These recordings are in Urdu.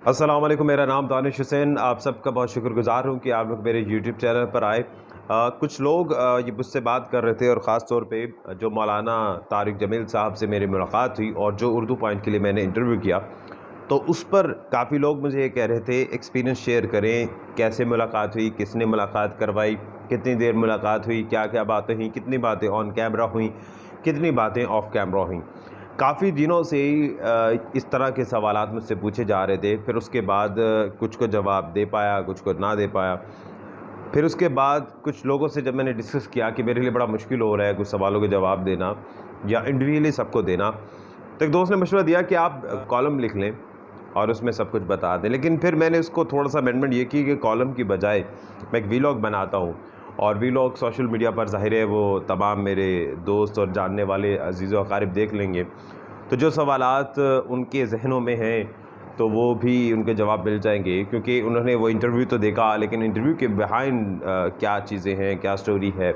السلام علیکم، میرا نام دانش حسین. آپ سب کا بہت شکر گزار ہوں کہ آپ لوگ میرے یوٹیوب چینل پر آئے. کچھ لوگ یہ مجھ سے بات کر رہے تھے، اور خاص طور پہ جو مولانا طارق جمیل صاحب سے میری ملاقات ہوئی اور جو اردو پوائنٹ کے لیے میں نے انٹرویو کیا، تو اس پر کافی لوگ مجھے یہ کہہ رہے تھے ایکسپیرینس شیئر کریں، کیسے ملاقات ہوئی، کس نے ملاقات کروائی، کتنی دیر ملاقات ہوئی، کیا کیا باتیں ہوئیں، کتنی باتیں آن کیمرہ ہوئیں، کتنی باتیں آف کیمرہ ہوئیں. کافی دنوں سے اس طرح کے سوالات مجھ سے پوچھے جا رہے تھے. پھر اس کے بعد کچھ کو جواب دے پایا، کچھ کو نہ دے پایا. پھر اس کے بعد کچھ لوگوں سے جب میں نے ڈسکس کیا کہ میرے لیے بڑا مشکل ہو رہا ہے کچھ سوالوں کے جواب دینا یا انڈیویجولی سب کو دینا، تو ایک دوست نے مشورہ دیا کہ آپ کالم لکھ لیں اور اس میں سب کچھ بتا دیں. لیکن پھر میں نے اس کو تھوڑا سا امینڈمنٹ یہ کی کہ کالم کی بجائے میں ایک ویلاگ بناتا ہوں، اور ویلاگ سوشل میڈیا پر ظاہر ہے وہ تمام میرے دوست اور جاننے والے عزیز و اقارب دیکھ لیں گے، تو جو سوالات ان کے ذہنوں میں ہیں تو وہ بھی ان کے جواب مل جائیں گے. کیونکہ انہوں نے وہ انٹرویو تو دیکھا، لیکن انٹرویو کے بیہائنڈ کیا چیزیں ہیں، کیا سٹوری ہے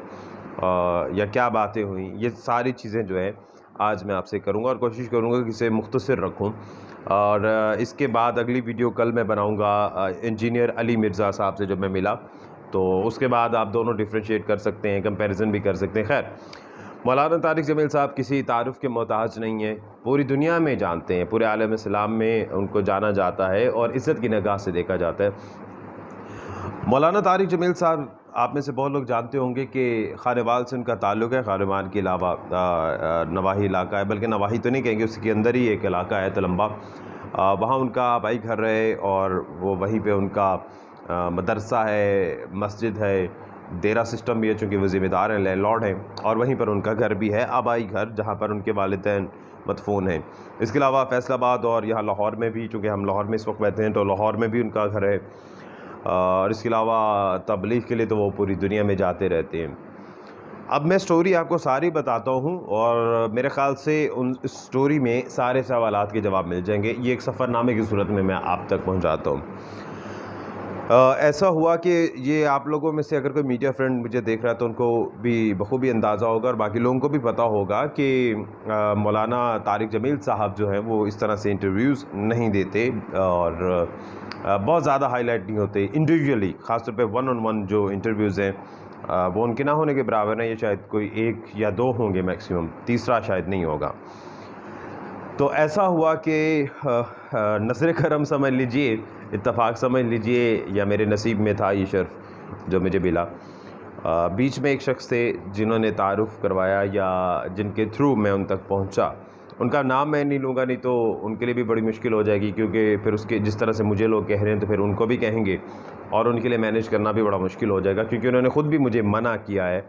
یا کیا باتیں ہوئیں، یہ ساری چیزیں جو ہیں آج میں آپ سے کروں گا، اور کوشش کروں گا کہ اسے مختصر رکھوں. اور اس کے بعد اگلی ویڈیو کل میں بناؤں گا انجینئر علی مرزا صاحب سے جب میں ملا، تو اس کے بعد آپ دونوں ڈفرینشیٹ کر سکتے ہیں، کمپیریزن بھی کر سکتے ہیں. خیر، مولانا طارق جمیل صاحب کسی تعارف کے محتاج نہیں ہیں، پوری دنیا میں جانتے ہیں، پورے عالم اسلام میں ان کو جانا جاتا ہے اور عزت کی نگاہ سے دیکھا جاتا ہے. مولانا طارق جمیل صاحب آپ میں سے بہت لوگ جانتے ہوں گے کہ خانوال سے ان کا تعلق ہے. خانوال کے علاوہ نواحی علاقہ ہے، بلکہ نواحی تو نہیں کہیں گے، اس کے اندر ہی ایک علاقہ ہے تلمبہ، وہاں ان کا آبائی گھر رہے، اور وہ وہیں پہ ان کا مدرسہ ہے، مسجد ہے، ڈیرا سسٹم بھی ہے، چونکہ وہ ذمہ دار ہیں، لینڈ لارڈ ہیں، اور وہیں پر ان کا گھر بھی ہے، آبائی گھر، جہاں پر ان کے والدین مدفون ہیں. اس کے علاوہ فیصل آباد اور یہاں لاہور میں بھی، چونکہ ہم لاہور میں اس وقت بیٹھے ہیں، تو لاہور میں بھی ان کا گھر ہے. اور اس کے علاوہ تبلیغ کے لیے تو وہ پوری دنیا میں جاتے رہتے ہیں. اب میں سٹوری آپ کو ساری بتاتا ہوں، اور میرے خیال سے اس سٹوری میں سارے سوالات کے جواب مل جائیں گے. یہ ایک سفر نامے کی صورت میں آپ تک پہنچاتا ہوں. ایسا ہوا کہ یہ آپ لوگوں میں سے اگر کوئی میڈیا فرینڈ مجھے دیکھ رہا ہے تو ان کو بھی بخوبی اندازہ ہوگا، اور باقی لوگوں کو بھی پتہ ہوگا کہ مولانا طارق جمیل صاحب جو ہیں وہ اس طرح سے انٹرویوز نہیں دیتے، اور بہت زیادہ ہائی لائٹ نہیں ہوتے. انڈیویجولی خاص طور پہ ون آن ون جو انٹرویوز ہیں وہ ان کے نہ ہونے کے برابر ہیں. یہ شاید کوئی ایک یا دو ہوں گے میکسیمم، تیسرا شاید نہیں ہوگا. تو ایسا ہوا کہ نظر کرم سمجھ لیجئے، اتفاق سمجھ لیجئے، یا میرے نصیب میں تھا یہ شرف جو مجھے ملا. بیچ میں ایک شخص تھے جنہوں نے تعارف کروایا، یا جن کے تھرو میں ان تک پہنچا. ان کا نام میں نہیں لوں گا، نہیں تو ان کے لیے بھی بڑی مشکل ہو جائے گی، کیونکہ پھر اس کے جس طرح سے مجھے لوگ کہہ رہے ہیں تو پھر ان کو بھی کہیں گے، اور ان کے لیے مینیج کرنا بھی بڑا مشکل ہو جائے گا، کیونکہ انہوں نے خود بھی مجھے منع کیا ہے.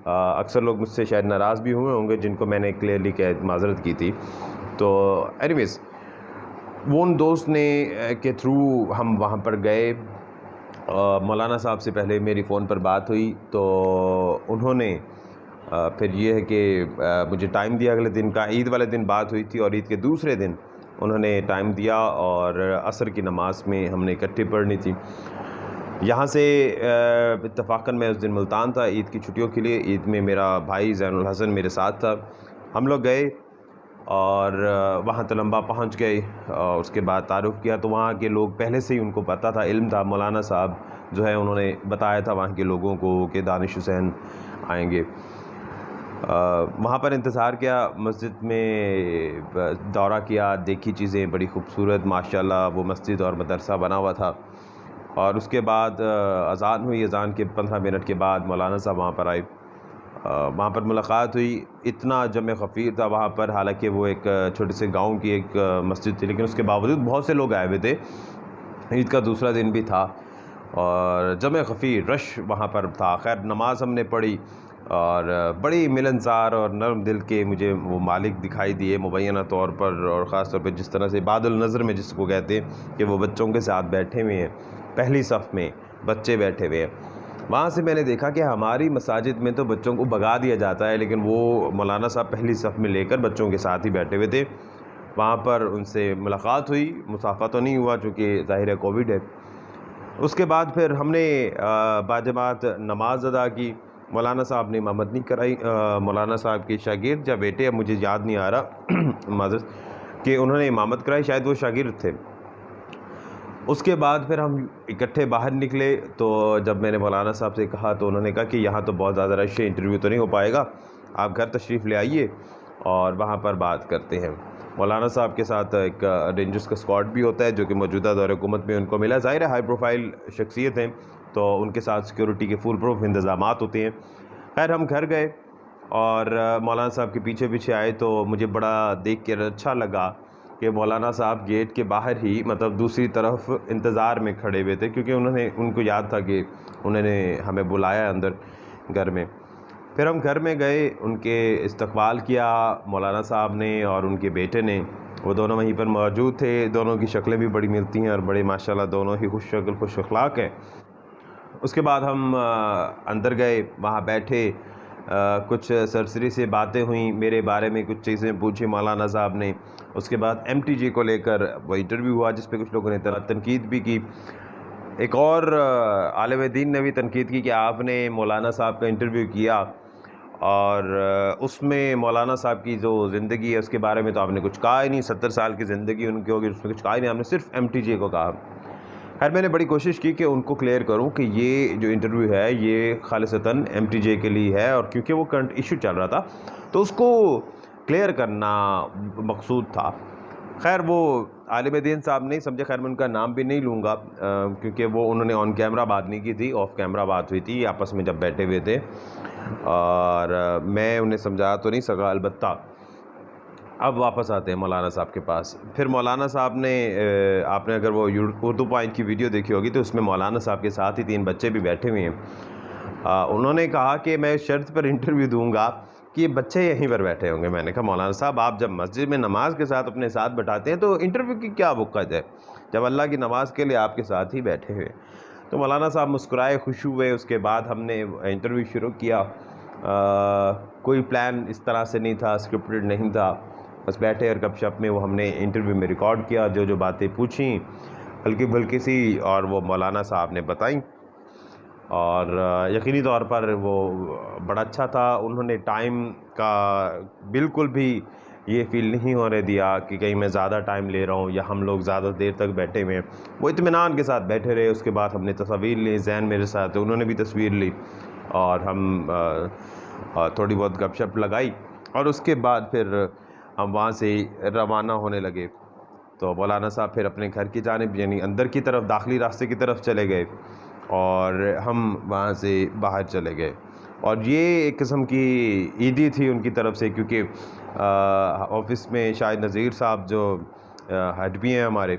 اکثر لوگ مجھ سے شاید ناراض بھی ہوئے ہوں گے، جن کو میں نے کلیئرلی معذرت کی تھی. تو اینی ویز وہ ان دوست نے کے تھرو ہم وہاں پر گئے. مولانا صاحب سے پہلے میری فون پر بات ہوئی، تو انہوں نے پھر یہ ہے کہ مجھے ٹائم دیا اگلے دن کا. عید والے دن بات ہوئی تھی، اور عید کے دوسرے دن انہوں نے ٹائم دیا، اور عصر کی نماز میں ہم نے اکٹھے پڑھنی تھی. یہاں سے اتفاقاً میں اس دن ملتان تھا عید کی چھٹیوں کے لیے. عید میں میرا بھائی زین الحسن میرے ساتھ تھا. ہم لوگ گئے اور وہاں تلمبہ پہنچ گئے، اور اس کے بعد تعارف کیا. تو وہاں کے لوگ پہلے سے ہی ان کو پتہ تھا، علم تھا. مولانا صاحب جو ہے انہوں نے بتایا تھا وہاں کے لوگوں کو کہ دانش حسین آئیں گے. وہاں پر انتظار کیا، مسجد میں دورہ کیا، دیکھی چیزیں بڑی خوبصورت ماشاءاللہ. وہ مسجد اور مدرسہ بنا ہوا تھا. اور اس کے بعد اذان ہوئی. اذان کے 15 منٹ کے بعد مولانا صاحب وہاں پر آئے. وہاں پر ملاقات ہوئی. اتنا جمع خفیر تھا وہاں پر، حالانکہ وہ ایک چھوٹے سے گاؤں کی ایک مسجد تھی، لیکن اس کے باوجود بہت سے لوگ آئے ہوئے تھے. عید کا دوسرا دن بھی تھا، اور جمع خفیر رش وہاں پر تھا. خیر، نماز ہم نے پڑھی، اور بڑی ملنسار اور نرم دل کے مجھے وہ مالک دکھائی دیے مبینہ طور پر. اور خاص طور پہ جس طرح سے باد النظر میں جس کو کہتے ہیں کہ وہ بچوں کے ساتھ بیٹھے ہوئے ہیں، پہلی صف میں بچے بیٹھے ہوئے ہیں. وہاں سے میں نے دیکھا کہ ہماری مساجد میں تو بچوں کو بھگا دیا جاتا ہے، لیکن وہ مولانا صاحب پہلی صف میں لے کر بچوں کے ساتھ ہی بیٹھے ہوئے تھے. وہاں پر ان سے ملاقات ہوئی، مصافحہ تو نہیں ہوا چونکہ ظاہر ہے کووڈ ہے. اس کے بعد پھر ہم نے باجماعت نماز ادا کی. مولانا صاحب نے امامت نہیں کرائی. مولانا صاحب کے شاگرد یا بیٹے، اب مجھے یاد نہیں آ رہا معذرت، کہ انہوں نے امامت کرائی، شاید وہ شاگرد تھے. اس کے بعد پھر ہم اکٹھے باہر نکلے، تو جب میں نے مولانا صاحب سے کہا تو انہوں نے کہا کہ یہاں تو بہت زیادہ رش ہے، انٹرویو تو نہیں ہو پائے گا، آپ گھر تشریف لے آئیے اور وہاں پر بات کرتے ہیں۔ مولانا صاحب کے ساتھ ایک رینجرز کا اسکواڈ بھی ہوتا ہے جو کہ موجودہ دور حکومت میں ان کو ملا، ظاہر ہے ہائی پروفائل شخصیت ہیں تو ان کے ساتھ سیکیورٹی کے فل پروف انتظامات ہوتے ہیں۔ خیر ہم گھر گئے اور مولانا صاحب کے پیچھے پیچھے آئے تو مجھے بڑا دیکھ کے اچھا لگا کہ مولانا صاحب گیٹ کے باہر ہی مطلب دوسری طرف انتظار میں کھڑے ہوئے تھے، کیونکہ ان کو یاد تھا کہ انہوں نے ہمیں بلایا اندر گھر میں۔ پھر ہم گھر میں گئے، ان کے استقبال کیا مولانا صاحب نے اور ان کے بیٹے نے، وہ دونوں وہیں پر موجود تھے، دونوں کی شکلیں بھی بڑی ملتی ہیں اور بڑے ماشاءاللہ دونوں ہی خوش شکل خوش اخلاق ہیں۔ اس کے بعد ہم اندر گئے، وہاں بیٹھے، کچھ سرسری سے باتیں ہوئیں، میرے بارے میں کچھ چیزیں پوچھی مولانا صاحب نے۔ اس کے بعد ایم ٹی جے کو لے کر وہ انٹرویو ہوا جس پہ کچھ لوگوں نے تنقید بھی کی۔ ایک اور عالم دین نے بھی تنقید کی کہ آپ نے مولانا صاحب کا انٹرویو کیا اور اس میں مولانا صاحب کی جو زندگی ہے اس کے بارے میں تو آپ نے کچھ کہا ہی نہیں، 70 سال کی زندگی ان کی ہوگی، اس میں کچھ کہا ہی نہیں، آپ نے صرف ایم ٹی جے کو کہا۔ خیر میں نے بڑی کوشش کی کہ ان کو کلیئر کروں کہ یہ جو انٹرویو ہے یہ خالصتاً ایم ٹی جے کے لیے ہے، اور کیونکہ وہ کرنٹ ایشو چل رہا تھا تو اس کو کلیئر کرنا مقصود تھا۔ خیر وہ عالم دین صاحب نہیں سمجھے، خیر میں ان کا نام بھی نہیں لوں گا کیونکہ وہ انہوں نے آن کیمرہ بات نہیں کی تھی، آف کیمرہ بات ہوئی تھی آپس میں جب بیٹھے ہوئے تھے، اور میں انہیں سمجھا تو نہیں سکا۔ البتہ اب واپس آتے ہیں مولانا صاحب کے پاس۔ پھر مولانا صاحب نے آپ نے اگر وہ اردو پوائنٹ کی ویڈیو دیکھی ہوگی تو اس میں مولانا صاحب کے ساتھ ہی 3 بچے بھی بیٹھے ہوئے ہیں۔ انہوں نے کہا کہ میں شرط پر انٹرویو دوں گا کہ یہ بچے یہیں پر بیٹھے ہوں گے۔ میں نے کہا مولانا صاحب آپ جب مسجد میں نماز کے ساتھ اپنے ساتھ بٹھاتے ہیں تو انٹرویو کی کیا وقت ہے جب اللہ کی نماز کے لیے آپ کے ساتھ ہی بیٹھے ہوئے۔ تو مولانا صاحب مسکرائے، خوش ہوئے۔ اس کے بعد ہم نے انٹرویو شروع کیا۔ کوئی پلان اس طرح سے نہیں تھا، اسکرپٹڈ نہیں تھا، بس بیٹھے اور گپ شپ میں وہ ہم نے انٹرویو میں ریکارڈ کیا، جو جو باتیں پوچھیں ہلکی پھلکی سی اور وہ مولانا صاحب نے بتائیں، اور یقینی طور پر وہ بڑا اچھا تھا۔ انہوں نے ٹائم کا بالکل بھی یہ فیل نہیں ہونے دیا کہ کہیں میں زیادہ ٹائم لے رہا ہوں یا ہم لوگ زیادہ دیر تک بیٹھے ہوئے ہیں، وہ اطمینان کے ساتھ بیٹھے رہے۔ اس کے بعد ہم نے تصاویر لی، زین میرے ساتھ انہوں نے بھی تصویر لی اور ہم تھوڑی بہت گپ شپ لگائی، اور اس کے بعد پھر ہم وہاں سے روانہ ہونے لگے۔ تو مولانا صاحب پھر اپنے گھر کی جانب یعنی اندر کی طرف داخلی راستے کی طرف چلے گئے اور ہم وہاں سے باہر چلے گئے، اور یہ ایک قسم کی عیدی تھی ان کی طرف سے، کیونکہ آفس میں شاہد نذیر صاحب جو ہیڈ بھی ہیں ہمارے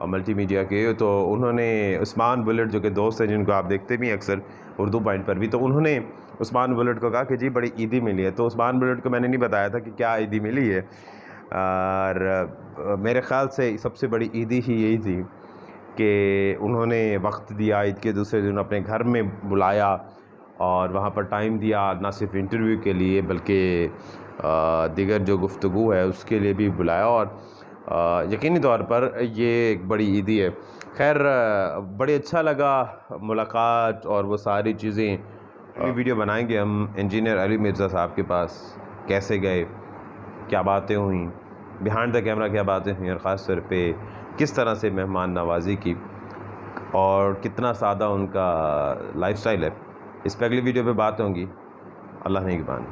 ملٹی میڈیا کے، تو انہوں نے عثمان بلٹ جو کہ دوست ہیں جن کو آپ دیکھتے بھی ہیں اکثر اردو پوائنٹ پر بھی، تو انہوں نے عثمان بلٹ کو کہا کہ جی بڑی عیدی ملی ہے۔ تو عثمان بلٹ کو میں نے نہیں بتایا تھا کہ کیا عیدی ملی ہے، اور میرے خیال سے سب سے بڑی عیدی ہی یہی تھی کہ انہوں نے وقت دیا، عید کے دوسرے دن اپنے گھر میں بلایا اور وہاں پر ٹائم دیا، نہ صرف انٹرویو کے لیے بلکہ دیگر جو گفتگو ہے اس کے لیے بھی بلایا، اور یقینی طور پر یہ ایک بڑی عیدی ہے۔ خیر بڑے اچھا لگا ملاقات اور وہ ساری چیزیں۔ ویڈیو بنائیں گے ہم انجینئر علی مرزا صاحب کے پاس، کیسے گئے، کیا باتیں ہوئیں، بیہائنڈ دا کیمرہ کیا باتیں ہوئیں، اور خاص طور پہ کس طرح سے مہمان نوازی کی اور کتنا سادہ ان کا لائف سٹائل ہے، اس پہ اگلی ویڈیو پہ بات ہوں گی۔ اللہ نگہبان۔